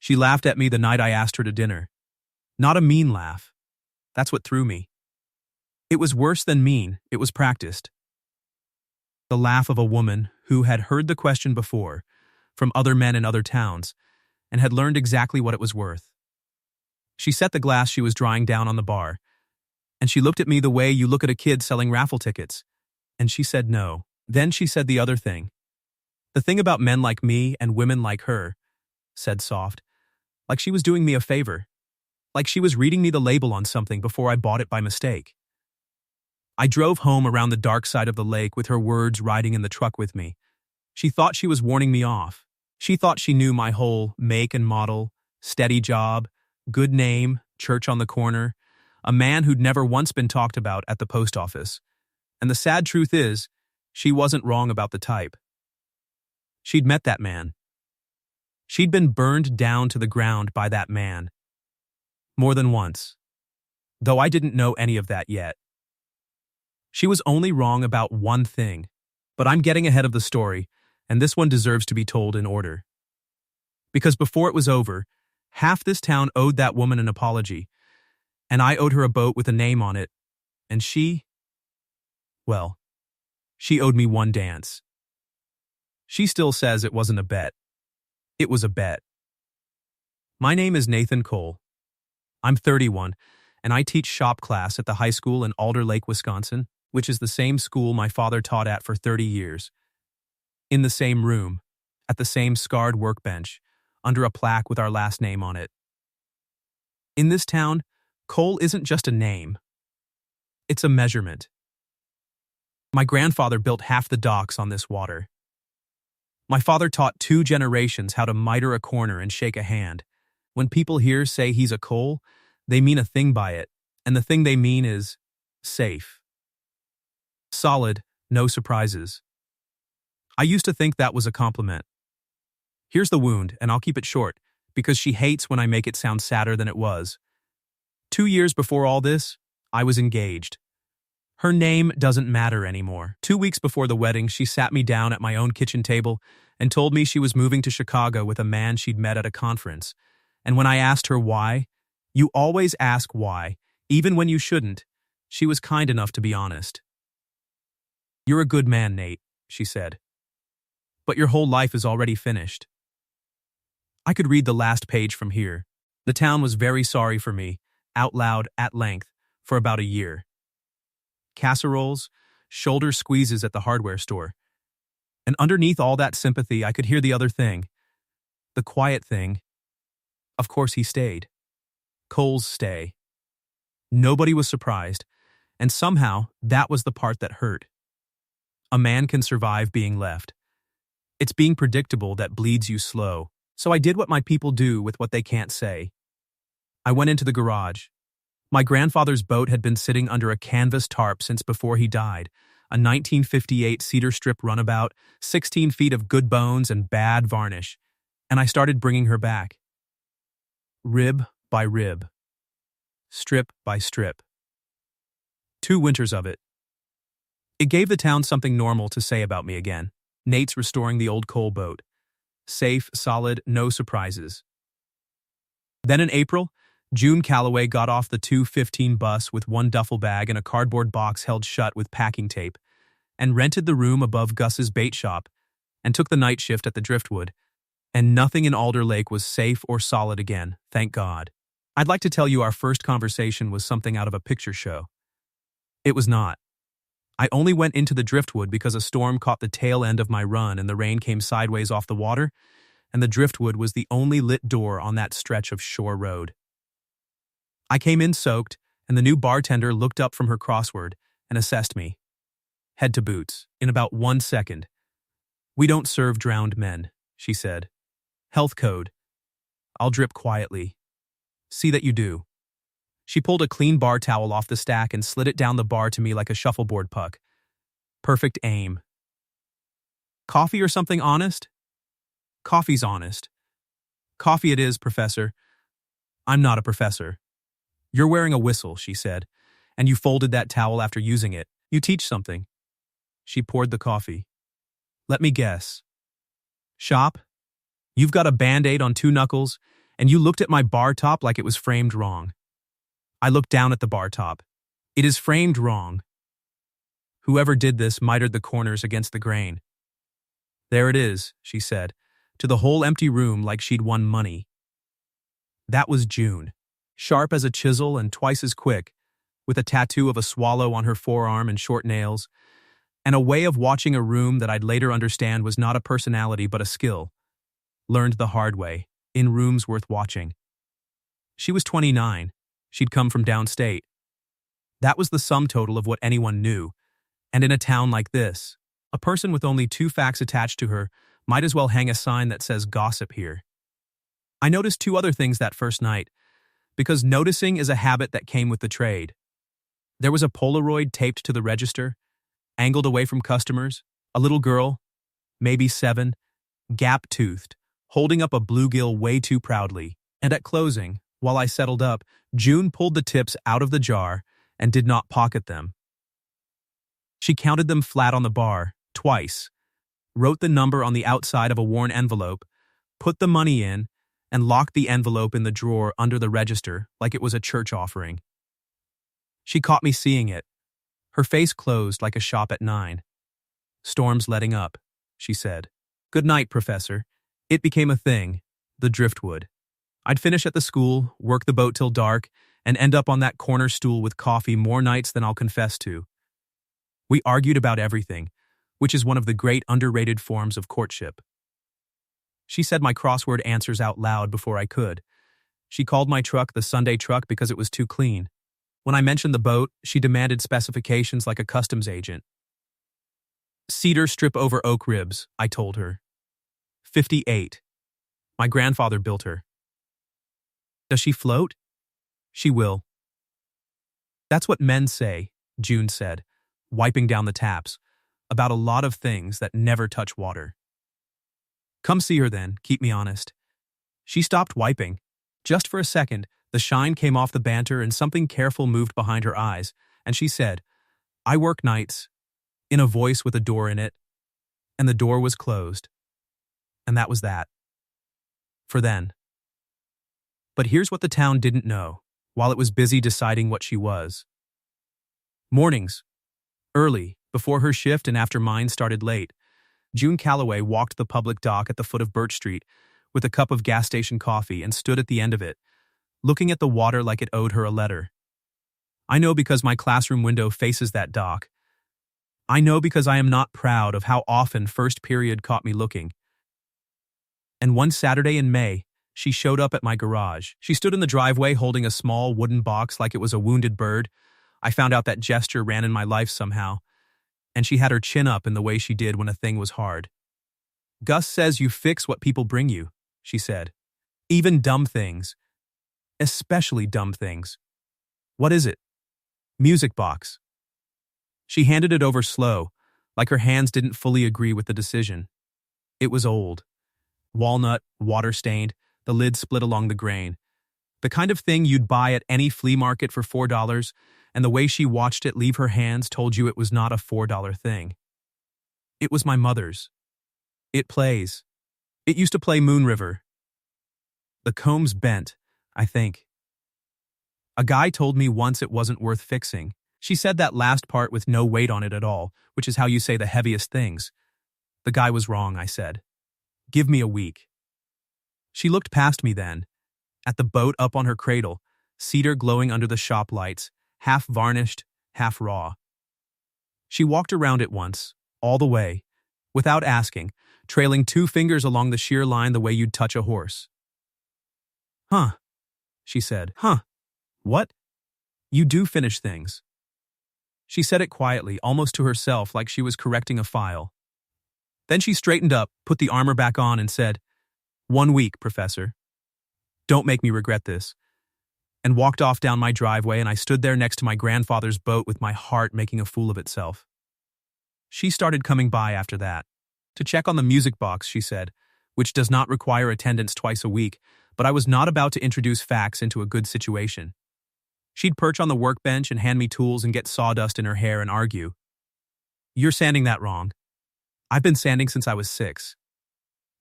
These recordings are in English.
She laughed at me the night I asked her to dinner. Not a mean laugh. That's what threw me. It was worse than mean, it was practiced. The laugh of a woman who had heard the question before, from other men in other towns, and had learned exactly what it was worth. She set the glass she was drying down on the bar, and she looked at me the way you look at a kid selling raffle tickets, and she said no. Then she said the other thing. The thing about men like me and women like her, said soft, like she was doing me a favor, like she was reading me the label on something before I bought it by mistake. I drove home around the dark side of the lake with her words riding in the truck with me. She thought she was warning me off. She thought she knew my whole make and model, steady job, good name, church on the corner, a man who'd never once been talked about at the post office. And the sad truth is, she wasn't wrong about the type. She'd met that man. She'd been burned down to the ground by that man. More than once. Though I didn't know any of that yet. She was only wrong about one thing. But I'm getting ahead of the story, and this one deserves to be told in order. Because before it was over, half this town owed that woman an apology, and I owed her a boat with a name on it, and she owed me one dance. She still says it wasn't a bet. It was a bet. My name is Nathan Cole. I'm 31, and I teach shop class at the high school in Alder Lake, Wisconsin, which is the same school my father taught at for 30 years. In the same room, at the same scarred workbench, under a plaque with our last name on it. In this town, Cole isn't just a name. It's a measurement. My grandfather built half the docks on this water. My father taught 2 generations how to miter a corner and shake a hand. When people here say he's a Cole, they mean a thing by it, and the thing they mean is safe. Solid, no surprises. I used to think that was a compliment. Here's the wound, and I'll keep it short, because she hates when I make it sound sadder than it was. 2 years before all this, I was engaged. Her name doesn't matter anymore. 2 weeks before the wedding, she sat me down at my own kitchen table and told me she was moving to Chicago with a man she'd met at a conference. And when I asked her why, you always ask why, even when you shouldn't, she was kind enough to be honest. You're a good man, Nate, she said. But your whole life is already finished. I could read the last page from here. The town was very sorry for me, out loud, at length, for about a year. Casseroles, shoulder squeezes at the hardware store. And underneath all that sympathy, I could hear the other thing. The quiet thing. Of course he stayed. Cole's stay. Nobody was surprised, and somehow that was the part that hurt. A man can survive being left. It's being predictable that bleeds you slow, so I did what my people do with what they can't say. I went into the garage. My grandfather's boat had been sitting under a canvas tarp since before he died, a 1958 cedar strip runabout, 16 feet of good bones and bad varnish, and I started bringing her back. Rib by rib. Strip by strip. 2 winters of it. It gave the town something normal to say about me again. Nate's restoring the old coal boat. Safe, solid, no surprises. Then in April, June Calloway got off the 2:15 bus with 1 duffel bag and a cardboard box held shut with packing tape, and rented the room above Gus's bait shop, and took the night shift at the Driftwood, and nothing in Alder Lake was safe or solid again, thank God. I'd like to tell you our first conversation was something out of a picture show. It was not. I only went into the Driftwood because a storm caught the tail end of my run and the rain came sideways off the water, and the Driftwood was the only lit door on that stretch of shore road. I came in soaked, and the new bartender looked up from her crossword and assessed me, head to boots, in about 1 second. "We don't serve drowned men," she said. "Health code. I'll drip quietly. See that you do." She pulled a clean bar towel off the stack and slid it down the bar to me like a shuffleboard puck. Perfect aim. "Coffee or something honest?" "Coffee's honest." "Coffee it is, Professor." "I'm not a professor." "You're wearing a whistle," she said, "and you folded that towel after using it. You teach something." She poured the coffee. "Let me guess. Shop? You've got a Band-Aid on 2 knuckles, and you looked at my bar top like it was framed wrong. I looked down at the bar top. It is framed wrong. Whoever did this mitered the corners against the grain. There it is, she said, to the whole empty room like she'd won money. That was June, sharp as a chisel and twice as quick, with a tattoo of a swallow on her forearm and short nails, and a way of watching a room that I'd later understand was not a personality but a skill. Learned the hard way, in rooms worth watching. She was 29. She'd come from downstate. That was the sum total of what anyone knew, and in a town like this, a person with only 2 facts attached to her might as well hang a sign that says gossip here. I noticed 2 other things that first night, because noticing is a habit that came with the trade. There was a Polaroid taped to the register, angled away from customers, a little girl, maybe 7, gap-toothed, holding up a bluegill way too proudly, and at closing, while I settled up, June pulled the tips out of the jar and did not pocket them. She counted them flat on the bar, twice, wrote the number on the outside of a worn envelope, put the money in, and locked the envelope in the drawer under the register like it was a church offering. She caught me seeing it. Her face closed like a shop at 9. "Storm's letting up," she said. "Good night, Professor." It became a thing, the driftwood. I'd finish at the school, work the boat till dark, and end up on that corner stool with coffee more nights than I'll confess to. We argued about everything, which is one of the great underrated forms of courtship. She said my crossword answers out loud before I could. She called my truck the Sunday truck because it was too clean. When I mentioned the boat, she demanded specifications like a customs agent. "Cedar strip over oak ribs," I told her. 58. My grandfather built her. "Does she float?" "She will." "That's what men say," June said, wiping down the taps, "about a lot of things that never touch water." "Come see her then, keep me honest." She stopped wiping. Just for a second, the shine came off the banter and something careful moved behind her eyes, and she said, "I work nights," in a voice with a door in it, and the door was closed. And that was that. For then. But here's what the town didn't know, while it was busy deciding what she was. Mornings, early, before her shift and after mine started late, June Calloway walked the public dock at the foot of Birch Street with a cup of gas station coffee and stood at the end of it, looking at the water like it owed her a letter. I know because my classroom window faces that dock. I know because I am not proud of how often first period caught me looking. And one Saturday in May, she showed up at my garage. She stood in the driveway holding a small wooden box like it was a wounded bird. I found out that gesture ran in my life somehow, and she had her chin up in the way she did when a thing was hard. "Gus says you fix what people bring you," she said. "Even dumb things. Especially dumb things." "What is it?" "Music box." She handed it over slow, like her hands didn't fully agree with the decision. It was old. Walnut, water-stained, the lid split along the grain. The kind of thing you'd buy at any flea market for $4, and the way she watched it leave her hands told you it was not a $4 thing. It was my mother's. It plays. It used to play Moon River. The comb's bent, I think. A guy told me once it wasn't worth fixing. She said that last part with no weight on it at all, which is how you say the heaviest things. The guy was wrong, I said. "Give me a week." She looked past me then, at the boat up on her cradle, cedar glowing under the shop lights, half varnished, half raw. She walked around it once, all the way, without asking, trailing 2 fingers along the sheer line the way you'd touch a horse. "Huh," she said. "Huh. What? You do finish things." She said it quietly, almost to herself, like she was correcting a file. Then she straightened up, put the armor back on, and said, "1 week, Professor. Don't make me regret this," and walked off down my driveway, and I stood there next to my grandfather's boat with my heart making a fool of itself. She started coming by after that. "To check on the music box," she said, "which does not require attendance twice a week, but I was not about to introduce facts into a good situation." She'd perch on the workbench and hand me tools and get sawdust in her hair and argue. "You're sanding that wrong. I've been sanding since I was 6.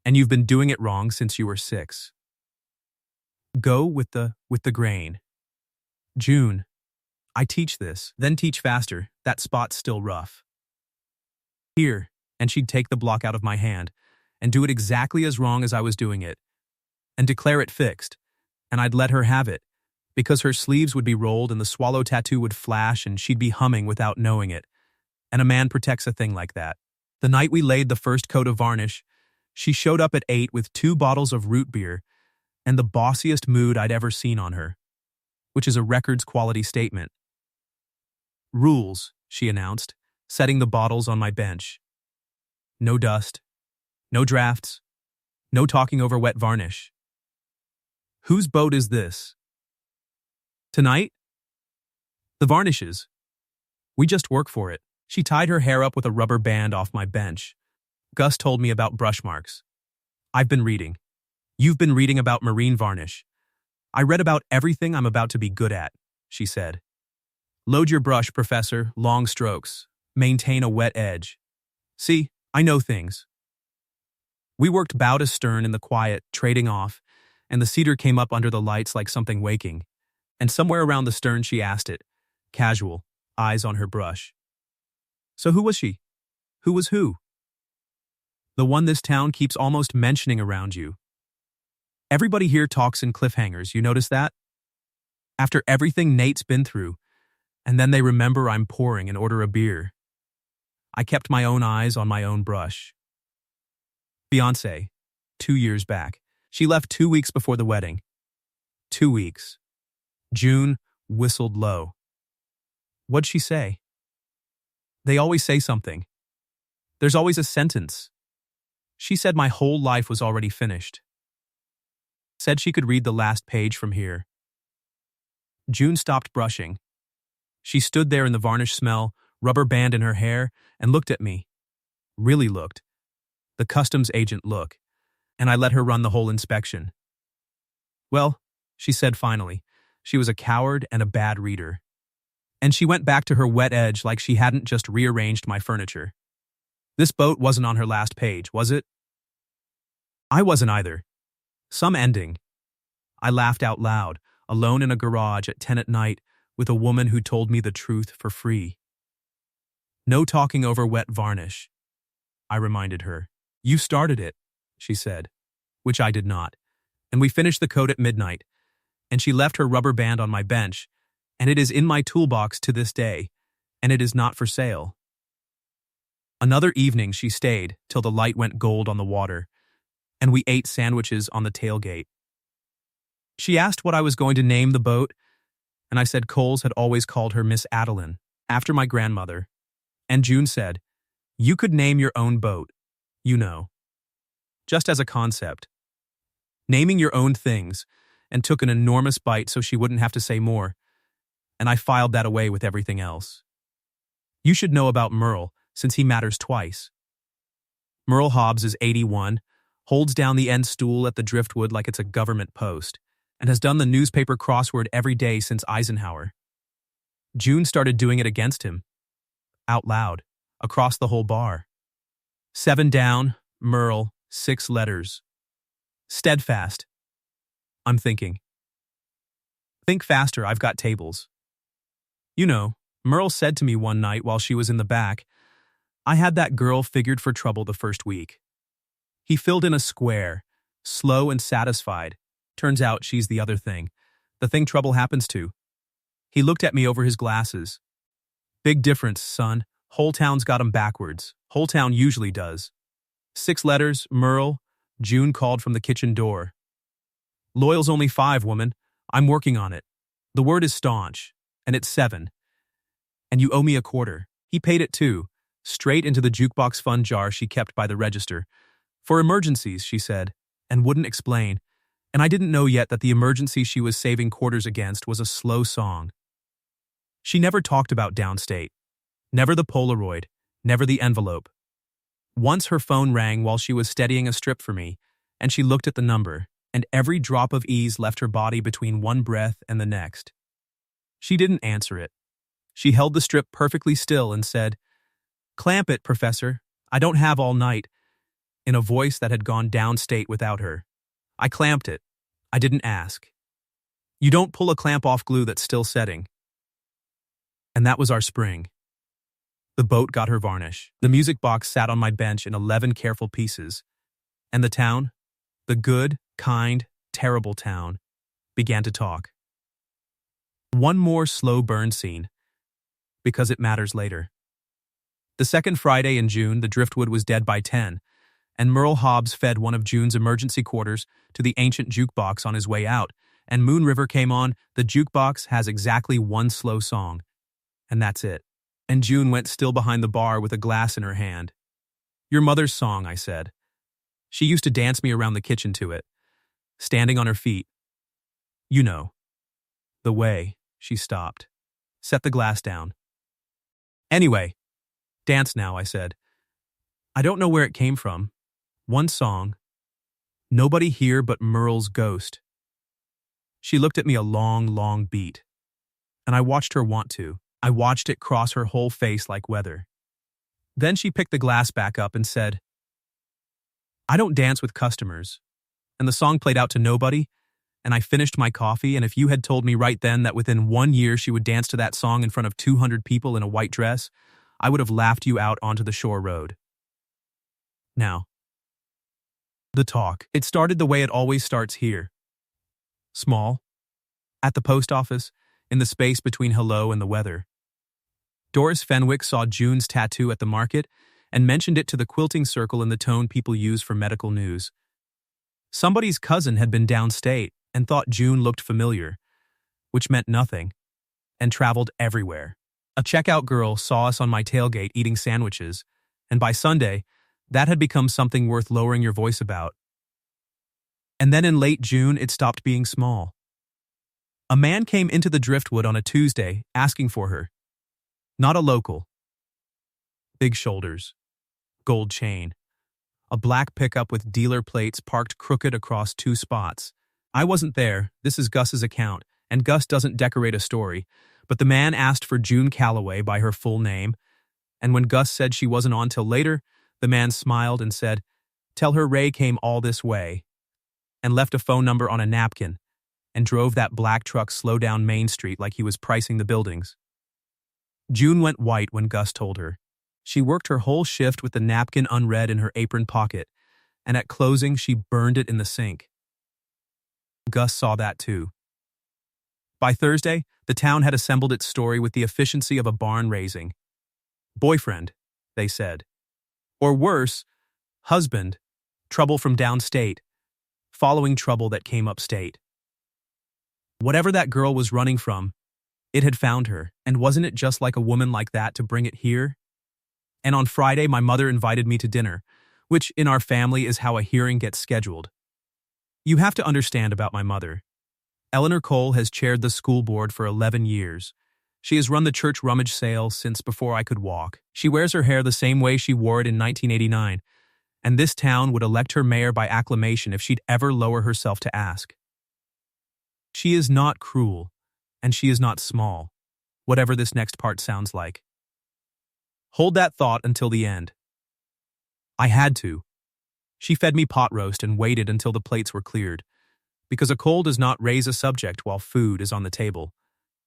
And you've been doing it wrong since you were 6. Go with the grain. June, I teach this, then teach faster. That spot's still rough. Here, and she'd take the block out of my hand and do it exactly as wrong as I was doing it and declare it fixed, and I'd let her have it because her sleeves would be rolled and the swallow tattoo would flash and she'd be humming without knowing it. And a man protects a thing like that. The night we laid the first coat of varnish, she showed up at 8 with 2 bottles of root beer and the bossiest mood I'd ever seen on her, which is a records quality statement. Rules, she announced, setting the bottles on my bench. No dust, no drafts, no talking over wet varnish. Whose boat is this? Tonight? The varnishes. We just work for it. She tied her hair up with a rubber band off my bench. Gus told me about brush marks. I've been reading. You've been reading about marine varnish. I read about everything I'm about to be good at, she said. Load your brush, Professor, long strokes. Maintain a wet edge. See, I know things. We worked bow to stern in the quiet, trading off, and the cedar came up under the lights like something waking. And somewhere around the stern she asked it, casual, eyes on her brush. So who was she? Who was who? The one this town keeps almost mentioning around you. Everybody here talks in cliffhangers, you notice that? After everything Nate's been through, and then they remember I'm pouring and order a beer. I kept my own eyes on my own brush. Fiancé, 2 years back. She left 2 weeks before the wedding. 2 weeks. June whistled low. What'd she say? They always say something. There's always a sentence. She said my whole life was already finished. Said she could read the last page from here. June stopped brushing. She stood there in the varnish smell, rubber band in her hair, and looked at me. Really looked. The customs agent look. And I let her run the whole inspection. Well, she said finally, she was a coward and a bad reader. And she went back to her wet edge like she hadn't just rearranged my furniture. This boat wasn't on her last page, was it? I wasn't either. Some ending. I laughed out loud, alone in a garage at 10 at night, with a woman who told me the truth for free. No talking over wet varnish. I reminded her. You started it, she said, which I did not. And we finished the coat at midnight, and she left her rubber band on my bench, and it is in my toolbox to this day, and it is not for sale. Another evening she stayed till the light went gold on the water, and we ate sandwiches on the tailgate. She asked what I was going to name the boat, and I said Coles had always called her Miss Adeline, after my grandmother. And June said, you could name your own boat, you know. Just as a concept. Naming your own things, and took an enormous bite so she wouldn't have to say more, and I filed that away with everything else. You should know about Merle, since he matters twice. Merle Hobbs is 81, holds down the end stool at the driftwood like it's a government post, and has done the newspaper crossword every day since Eisenhower. June started doing it against him. Out loud, across the whole bar. 7 down, Merle, 6 letters. Steadfast. I'm thinking. Think faster, I've got tables. You know, Merle said to me one night while she was in the back, I had that girl figured for trouble the first week. He filled in a square, slow and satisfied. Turns out she's the other thing. The thing trouble happens to. He looked at me over his glasses. Big difference, son. Whole town's got 'em backwards. Whole town usually does. 6 letters, Merle. June called from the kitchen door. Loyal's only 5, woman. I'm working on it. The word is staunch, and it's 7. And you owe me a quarter. He paid it too, straight into the jukebox fund jar she kept by the register. For emergencies, she said, and wouldn't explain. And I didn't know yet that the emergency she was saving quarters against was a slow song. She never talked about downstate. Never the Polaroid. Never the envelope. Once her phone rang while she was steadying a strip for me, and she looked at the number, and every drop of ease left her body between one breath and the next. She didn't answer it. She held the strip perfectly still and said, Clamp it, Professor. I don't have all night, in a voice that had gone downstate without her. I clamped it. I didn't ask. You don't pull a clamp off glue that's still setting. And that was our spring. The boat got her varnish. The music box sat on my bench in 11 careful pieces. And the town, the good, kind, terrible town, began to talk. One more slow burn scene, because it matters later. The second Friday in June, the driftwood was dead by 10, and Merle Hobbs fed one of June's emergency quarters to the ancient jukebox on his way out, and Moon River came on. The jukebox has exactly one slow song, and that's it. And June went still behind the bar with a glass in her hand. Your mother's song, I said. She used to dance me around the kitchen to it, standing on her feet. You know. The way. She stopped. Set the glass down. Anyway, dance now, I said. I don't know where it came from. One song. Nobody here but Merle's ghost. She looked at me a long, long beat. And I watched her want to. I watched it cross her whole face like weather. Then she picked the glass back up and said, I don't dance with customers. And the song played out to nobody, and I finished my coffee, and if you had told me right then that within 1 year she would dance to that song in front of 200 people in a white dress, I would have laughed you out onto the shore road. Now, the talk. It started the way it always starts here. Small. At the post office, in the space between hello and the weather. Doris Fenwick saw June's tattoo at the market and mentioned it to the quilting circle in the tone people use for medical news. Somebody's cousin had been downstate and thought June looked familiar, which meant nothing, and traveled everywhere. A checkout girl saw us on my tailgate eating sandwiches, and by Sunday, that had become something worth lowering your voice about. And then in late June, it stopped being small. A man came into the driftwood on a Tuesday asking for her. Not a local. Big shoulders. Gold chain. A black pickup with dealer plates parked crooked across 2 spots. I wasn't there, this is Gus's account, and Gus doesn't decorate a story, but the man asked for June Calloway by her full name, and when Gus said she wasn't on till later, the man smiled and said, Tell her Ray came all this way, and left a phone number on a napkin, and drove that black truck slow down Main Street like he was pricing the buildings. June went white when Gus told her. She worked her whole shift with the napkin unread in her apron pocket, and at closing she burned it in the sink. Gus saw that too. By Thursday, the town had assembled its story with the efficiency of a barn raising. Boyfriend, they said. Or worse, husband, trouble from downstate, following trouble that came upstate. Whatever that girl was running from, it had found her, and wasn't it just like a woman like that to bring it here? And on Friday, my mother invited me to dinner, which in our family is how a hearing gets scheduled. You have to understand about my mother. Eleanor Cole has chaired the school board for 11 years. She has run the church rummage sale since before I could walk. She wears her hair the same way she wore it in 1989, and this town would elect her mayor by acclamation if she'd ever lower herself to ask. She is not cruel, and she is not small, whatever this next part sounds like. Hold that thought until the end. I had to. She fed me pot roast and waited until the plates were cleared, because a coal does not raise a subject while food is on the table.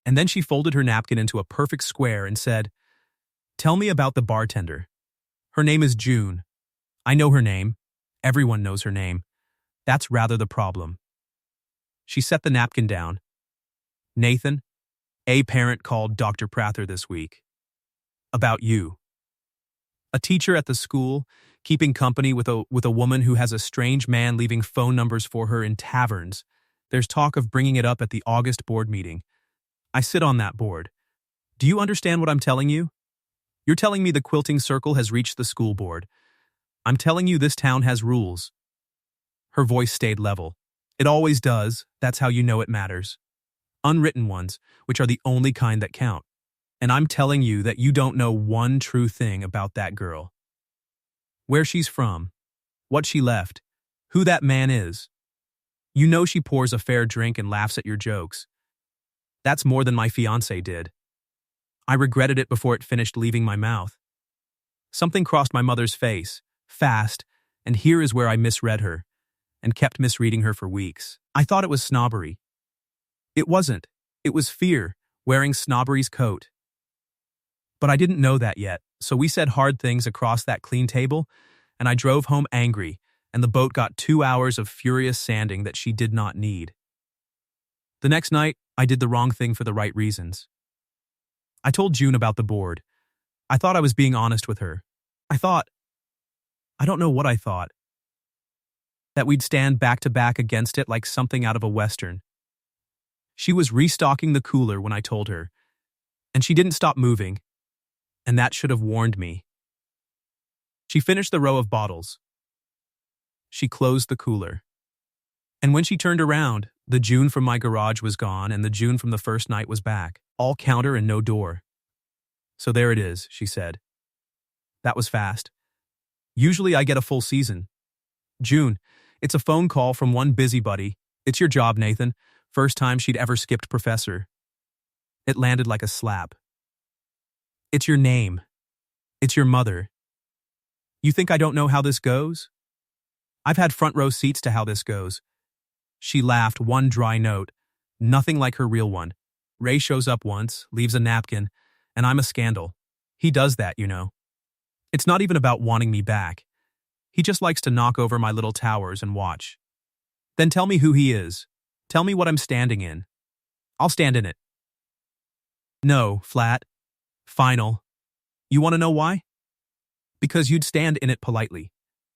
And then she folded her napkin into a perfect square and said, Tell me about the bartender. Her name is June. I know her name. Everyone knows her name. That's rather the problem. She set the napkin down. Nathan, a parent called Dr. Prather this week. About you. A teacher at the school, keeping company with a woman who has a strange man leaving phone numbers for her in taverns. There's talk of bringing it up at the August board meeting. I sit on that board. Do you understand what I'm telling you? You're telling me the quilting circle has reached the school board. I'm telling you this town has rules. Her voice stayed level. It always does, that's how you know it matters. Unwritten ones, which are the only kind that count. And I'm telling you that you don't know one true thing about that girl. Where she's from, what she left, who that man is. You know she pours a fair drink and laughs at your jokes. That's more than my fiancé did. I regretted it before it finished leaving my mouth. Something crossed my mother's face, fast, and here is where I misread her, and kept misreading her for weeks. I thought it was snobbery. It wasn't. It was fear, wearing Snobbery's coat. But I didn't know that yet, so we said hard things across that clean table, and I drove home angry, and the boat got 2 hours of furious sanding that she did not need. The next night, I did the wrong thing for the right reasons. I told June about the board. I thought I was being honest with her. I don't know what I thought. That we'd stand back to back against it like something out of a Western. She was restocking the cooler when I told her, and she didn't stop moving, and that should have warned me. She finished the row of bottles. She closed the cooler. And when she turned around, the June from my garage was gone and the June from the first night was back, all counter and no door. So there it is, she said. That was fast. Usually I get a full season. June, it's a phone call from one busybody. It's your job, Nathan. First time she'd ever skipped professor. It landed like a slap. It's your name. It's your mother. You think I don't know how this goes? I've had front row seats to how this goes. She laughed, one dry note, nothing like her real one. Ray shows up once, leaves a napkin, and I'm a scandal. He does that, you know. It's not even about wanting me back. He just likes to knock over my little towers and watch. Then tell me who he is. Tell me what I'm standing in. I'll stand in it. No, flat. Final. You want to know why? Because you'd stand in it politely.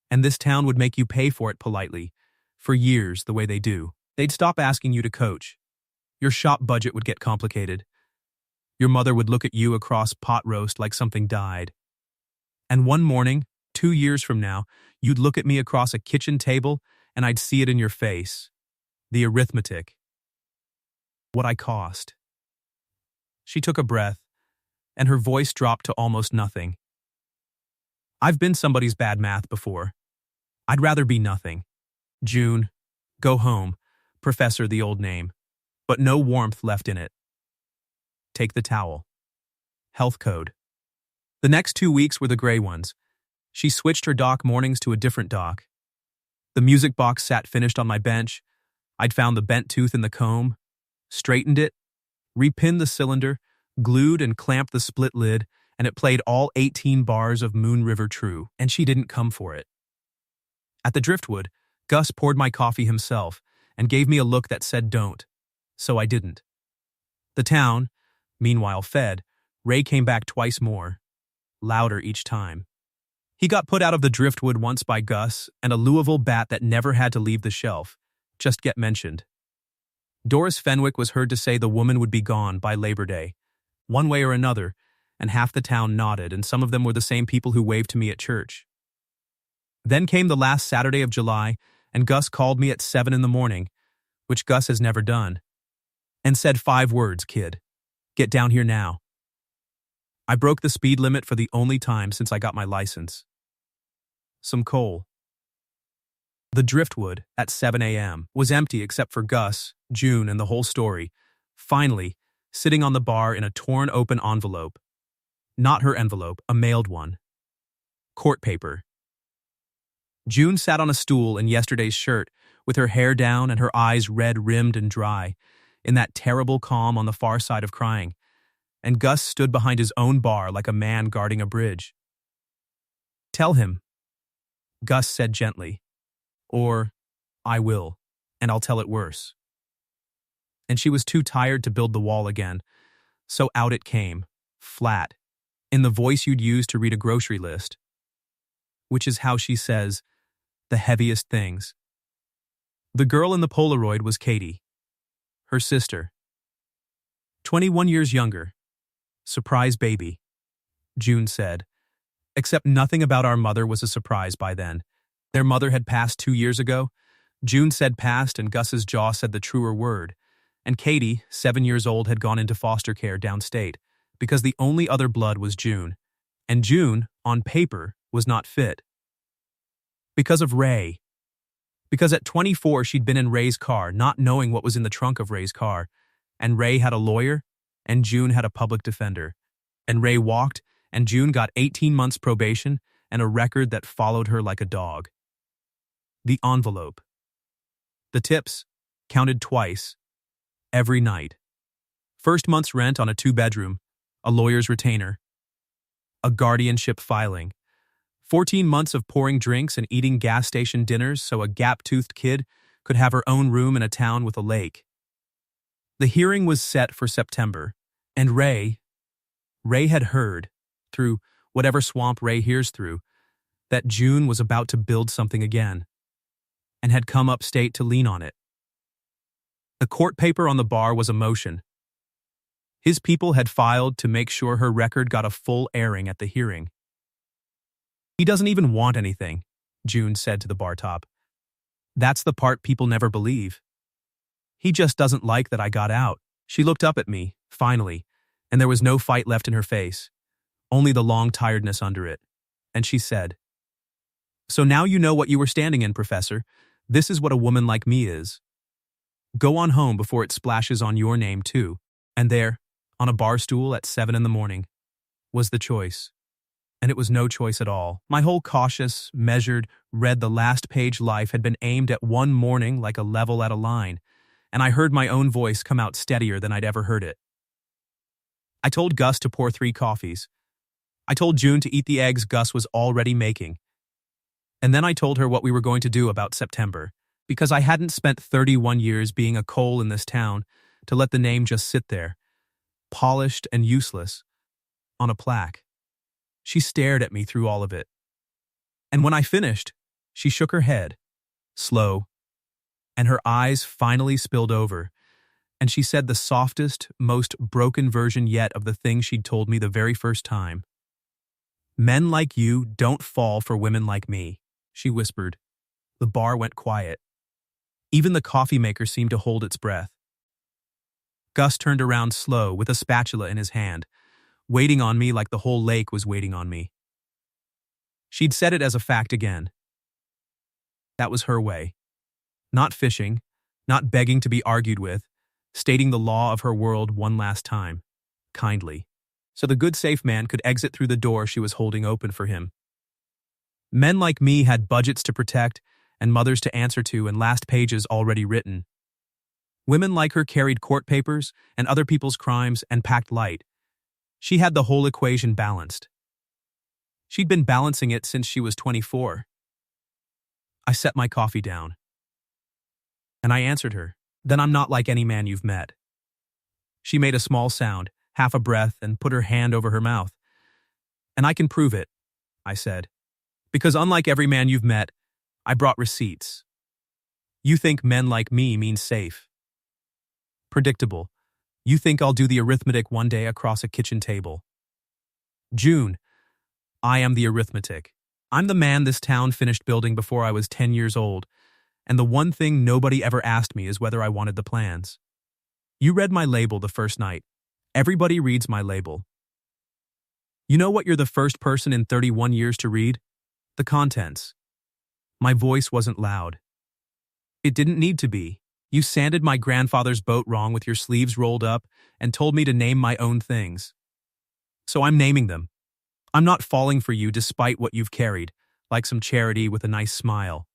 And this town would make you pay for it politely. For years, the way they do. They'd stop asking you to coach. Your shop budget would get complicated. Your mother would look at you across pot roast like something died. And one morning, 2 years from now, you'd look at me across a kitchen table and I'd see it in your face. The arithmetic. What I cost. She took a breath, and her voice dropped to almost nothing. I've been somebody's bad math before. I'd rather be nothing. June, go home, Professor the old name, but no warmth left in it. Take the towel. Health code. The next 2 weeks were the gray ones. She switched her dock mornings to a different dock. The music box sat finished on my bench. I'd found the bent tooth in the comb, straightened it, repinned the cylinder, glued and clamped the split lid, and it played all 18 bars of Moon River True, and she didn't come for it. At the Driftwood, Gus poured my coffee himself and gave me a look that said don't, so I didn't. The town, meanwhile, fed. Ray came back twice more, louder each time. He got put out of the Driftwood once by Gus and a Louisville bat that never had to leave the shelf, just get mentioned. Doris Fenwick was heard to say the woman would be gone by Labor Day, one way or another, and half the town nodded, and some of them were the same people who waved to me at church. Then came the last Saturday of July, and Gus called me at 7 in the morning, which Gus has never done, and said 5 words, kid. Get down here now. I broke the speed limit for the only time since I got my license. Some coal. The Driftwood, at 7 a.m., was empty except for Gus, June, and the whole story, finally, sitting on the bar in a torn open envelope. Not her envelope, a mailed one. Court paper. June sat on a stool in yesterday's shirt, with her hair down and her eyes red-rimmed and dry, in that terrible calm on the far side of crying, and Gus stood behind his own bar like a man guarding a bridge. Tell him, Gus said gently, or I will, and I'll tell it worse. And she was too tired to build the wall again, so out it came, flat, in the voice you'd use to read a grocery list, which is how she says the heaviest things. The girl in the Polaroid was Katie, her sister. 21 years younger. Surprise baby, June said. Except nothing about our mother was a surprise by then. Their mother had passed 2 years ago. June said passed and Gus's jaw said the truer word. And Katie, 7 years old, had gone into foster care downstate because the only other blood was June. And June, on paper, was not fit. Because of Ray. Because at 24 she'd been in Ray's car, not knowing what was in the trunk of Ray's car. And Ray had a lawyer, and June had a public defender. And Ray walked, and June got 18 months probation and a record that followed her like a dog. The envelope. The tips, counted twice, every night. First month's rent on a 2-bedroom, a lawyer's retainer, a guardianship filing, 14 months of pouring drinks and eating gas station dinners so a gap-toothed kid could have her own room in a town with a lake. The hearing was set for September, and Ray had heard, through whatever swamp Ray hears through, that June was about to build something again, and had come upstate to lean on it. The court paper on the bar was a motion. His people had filed to make sure her record got a full airing at the hearing. "He doesn't even want anything," June said to the bar top. "That's the part people never believe. He just doesn't like that I got out." She looked up at me, finally, and there was no fight left in her face, only the long tiredness under it. And she said, "So now you know what you were standing in, Professor. This is what a woman like me is. Go on home before it splashes on your name, too." And there, on a bar stool at 7 a.m, was the choice. And it was no choice at all. My whole cautious, measured, read the last page life had been aimed at one morning like a level at a line, and I heard my own voice come out steadier than I'd ever heard it. I told Gus to pour 3 coffees. I told June to eat the eggs Gus was already making. And then I told her what we were going to do about September, because I hadn't spent 31 years being a coal in this town to let the name just sit there, polished and useless, on a plaque. She stared at me through all of it. And when I finished, she shook her head, slow, and her eyes finally spilled over, and she said the softest, most broken version yet of the thing she'd told me the very first time. "Men like you don't fall for women like me," she whispered. The bar went quiet. Even the coffee maker seemed to hold its breath. Gus turned around slow with a spatula in his hand, waiting on me like the whole lake was waiting on me. She'd said it as a fact again. That was her way. Not fishing, not begging to be argued with, stating the law of her world one last time, kindly, so the good safe man could exit through the door she was holding open for him. Men like me had budgets to protect and mothers to answer to and last pages already written. Women like her carried court papers and other people's crimes and packed light. She had the whole equation balanced. She'd been balancing it since she was 24. I set my coffee down. And I answered her, "Then I'm not like any man you've met." She made a small sound, half a breath, and put her hand over her mouth. "And I can prove it," I said, "because unlike every man you've met, I brought receipts. You think men like me mean safe. Predictable. You think I'll do the arithmetic one day across a kitchen table. June, I am the arithmetic. I'm the man this town finished building before I was 10 years old, and the one thing nobody ever asked me is whether I wanted the plans. You read my label the first night. Everybody reads my label. You know what you're the first person in 31 years to read? The contents. My voice wasn't loud. It didn't need to be. You sanded my grandfather's boat wrong with your sleeves rolled up and told me to name my own things. So I'm naming them. I'm not falling for you despite what you've carried, like some charity with a nice smile.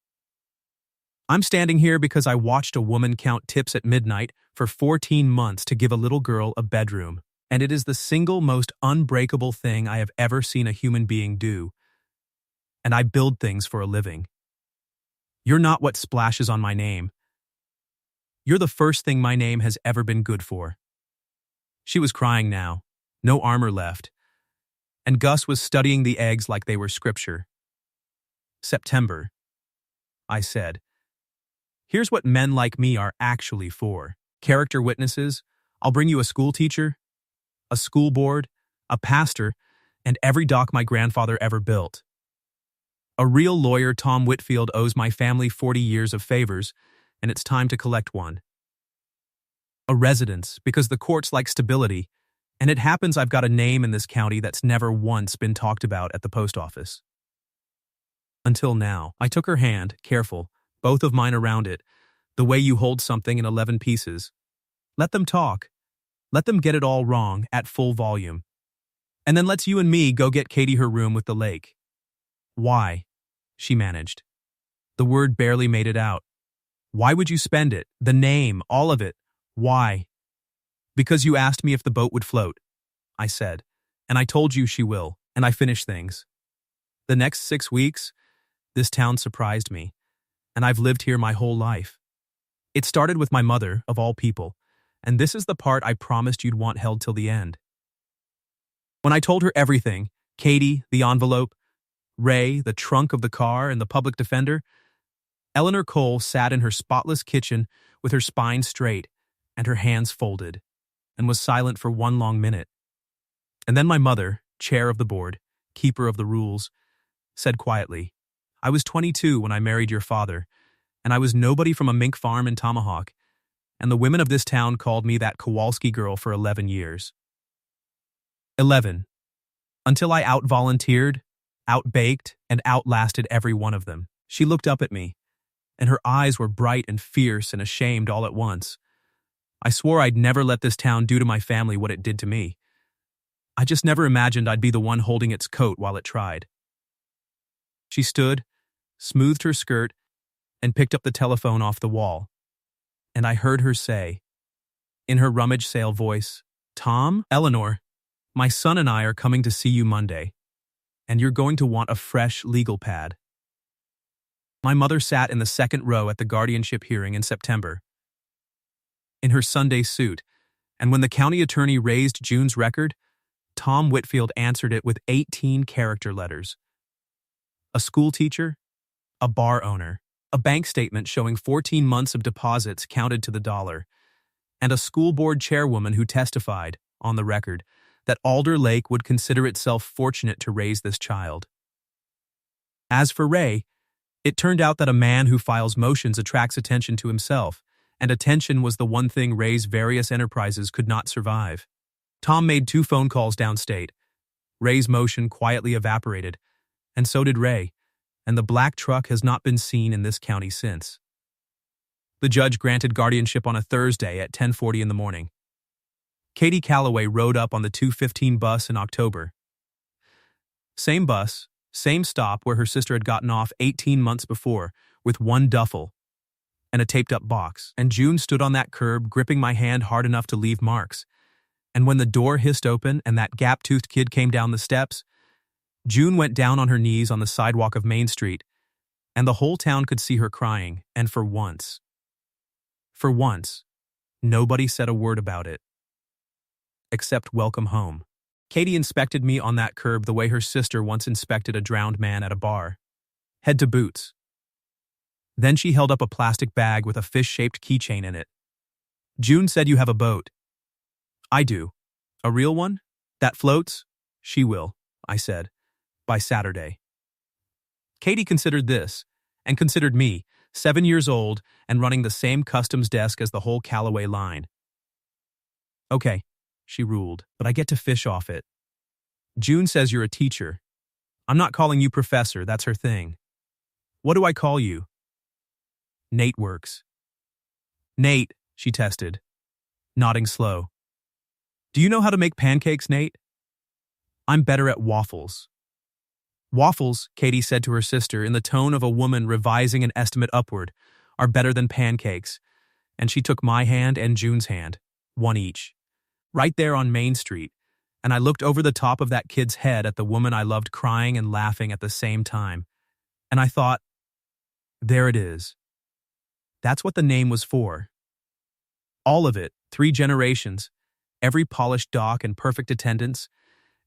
I'm standing here because I watched a woman count tips at midnight for 14 months to give a little girl a bedroom, and it is the single most unbreakable thing I have ever seen a human being do. And I build things for a living. You're not what splashes on my name. You're the first thing my name has ever been good for." She was crying now, no armor left, and Gus was studying the eggs like they were scripture. "September," I said. "Here's what men like me are actually for. Character witnesses. I'll bring you a school teacher, a school board, a pastor, and every dock my grandfather ever built. A real lawyer, Tom Whitfield, owes my family 40 years of favors, and it's time to collect one. A residence, because the courts like stability, and it happens I've got a name in this county that's never once been talked about at the post office." Until now, I took her hand, careful, both of mine around it, the way you hold something in 11 pieces. Let them talk. Let them get it all wrong at full volume. And then let's you and me go get Katie her room with the lake. "Why?" she managed. The word barely made it out. "Why would you spend it? The name, all of it. Why? Because you asked me if the boat would float, I said, and I told you she will, and I finished things. The next 6 weeks, this town surprised me, and I've lived here my whole life. It started with my mother, of all people, and this is the part I promised you'd want held till the end. When I told her everything, Katie, the envelope, Ray, the trunk of the car, and the public defender, Eleanor Cole sat in her spotless kitchen with her spine straight and her hands folded, and was silent for one long minute. And then my mother, chair of the board, keeper of the rules, said quietly, I was 22 when I married your father, and I was nobody from a mink farm in Tomahawk, and the women of this town called me that Kowalski girl for 11 years. 11. Until I out-volunteered, out-baked, and outlasted every one of them. She looked up at me, and her eyes were bright and fierce and ashamed all at once. I swore I'd never let this town do to my family what it did to me. I just never imagined I'd be the one holding its coat while it tried. She stood, smoothed her skirt, and picked up the telephone off the wall. And I heard her say, in her rummage sale voice, Tom, Eleanor, my son and I are coming to see you Monday, and you're going to want a fresh legal pad. My mother sat in the second row at the guardianship hearing in September, in her Sunday suit, and when the county attorney raised June's record, Tom Whitfield answered it with 18 character letters. A school teacher, a bar owner, a bank statement showing 14 months of deposits counted to the dollar, and a school board chairwoman who testified, on the record, that Alder Lake would consider itself fortunate to raise this child. As for Ray, it turned out that a man who files motions attracts attention to himself, and attention was the one thing Ray's various enterprises could not survive. Tom made 2 phone calls downstate. Ray's motion quietly evaporated, and so did Ray, and the black truck has not been seen in this county since. The judge granted guardianship on a Thursday at 10:40 in the morning. Katie Calloway rode up on the 2:15 bus in October. Same bus, same stop where her sister had gotten off 18 months before, with one duffel and a taped-up box, and June stood on that curb gripping my hand hard enough to leave marks. And when the door hissed open and that gap-toothed kid came down the steps, June went down on her knees on the sidewalk of Main Street, and the whole town could see her crying, and for once, nobody said a word about it. Except welcome home. Katie inspected me on that curb the way her sister once inspected a drowned man at a bar. Head to boots. Then she held up a plastic bag with a fish-shaped keychain in it. June said you have a boat. I do. A real one? That floats? She will, I said. By Saturday. Katie considered this, and considered me, 7 years old and running the same customs desk as the whole Callaway line. Okay, she ruled, but I get to fish off it. June says you're a teacher. I'm not calling you professor, that's her thing. What do I call you? Nate works. Nate, she tested, nodding slow. Do you know how to make pancakes, Nate? I'm better at waffles. Waffles, Katie said to her sister in the tone of a woman revising an estimate upward, are better than pancakes, and she took my hand and June's hand, one each, right there on Main Street, and I looked over the top of that kid's head at the woman I loved crying and laughing at the same time, and I thought, there it is. That's what the name was for. All of it, 3 generations, every polished dock and perfect attendance,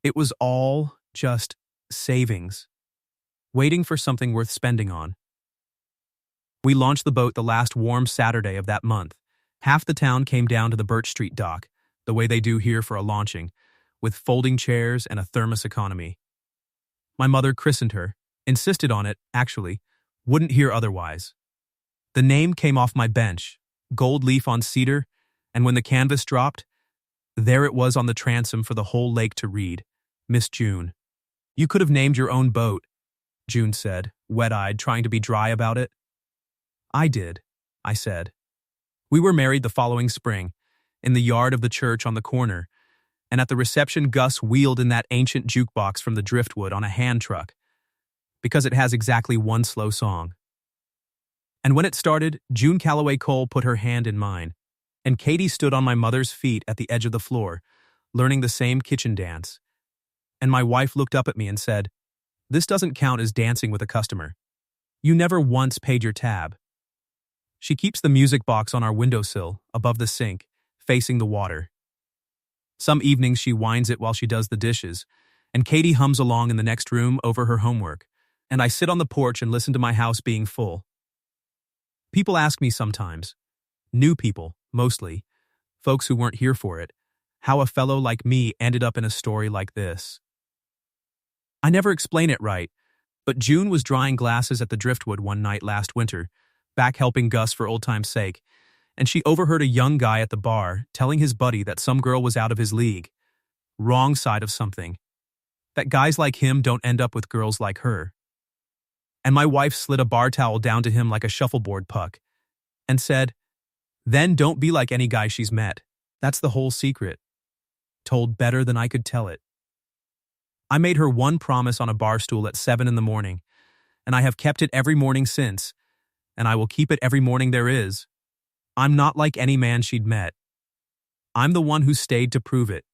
it was all just savings, waiting for something worth spending on. We launched the boat the last warm Saturday of that month. Half the town came down to the Birch Street dock, the way they do here for a launching, with folding chairs and a thermos economy. My mother christened her, insisted on it, actually, wouldn't hear otherwise. The name came off my bench, gold leaf on cedar, and when the canvas dropped, there it was on the transom for the whole lake to read, Miss June. You could have named your own boat, June said, wet-eyed, trying to be dry about it. I did, I said. We were married the following spring, in the yard of the church on the corner, and at the reception Gus wheeled in that ancient jukebox from the driftwood on a hand truck, because it has exactly one slow song. And when it started, June Calloway Cole put her hand in mine. And Katie stood on my mother's feet at the edge of the floor, learning the same kitchen dance. And my wife looked up at me and said, "This doesn't count as dancing with a customer. You never once paid your tab." She keeps the music box on our windowsill, above the sink, facing the water. Some evenings she winds it while she does the dishes, and Katie hums along in the next room over her homework, and I sit on the porch and listen to my house being full. People ask me sometimes, new people, mostly, folks who weren't here for it, how a fellow like me ended up in a story like this. I never explain it right, but June was drying glasses at the driftwood one night last winter, back helping Gus for old time's sake, and she overheard a young guy at the bar telling his buddy that some girl was out of his league, wrong side of something, that guys like him don't end up with girls like her. And my wife slid a bar towel down to him like a shuffleboard puck and said, "Then don't be like any guy she's met. That's the whole secret." Told better than I could tell it. I made her one promise on a bar stool at 7 in the morning, and I have kept it every morning since, and I will keep it every morning there is. I'm not like any man she'd met. I'm the one who stayed to prove it.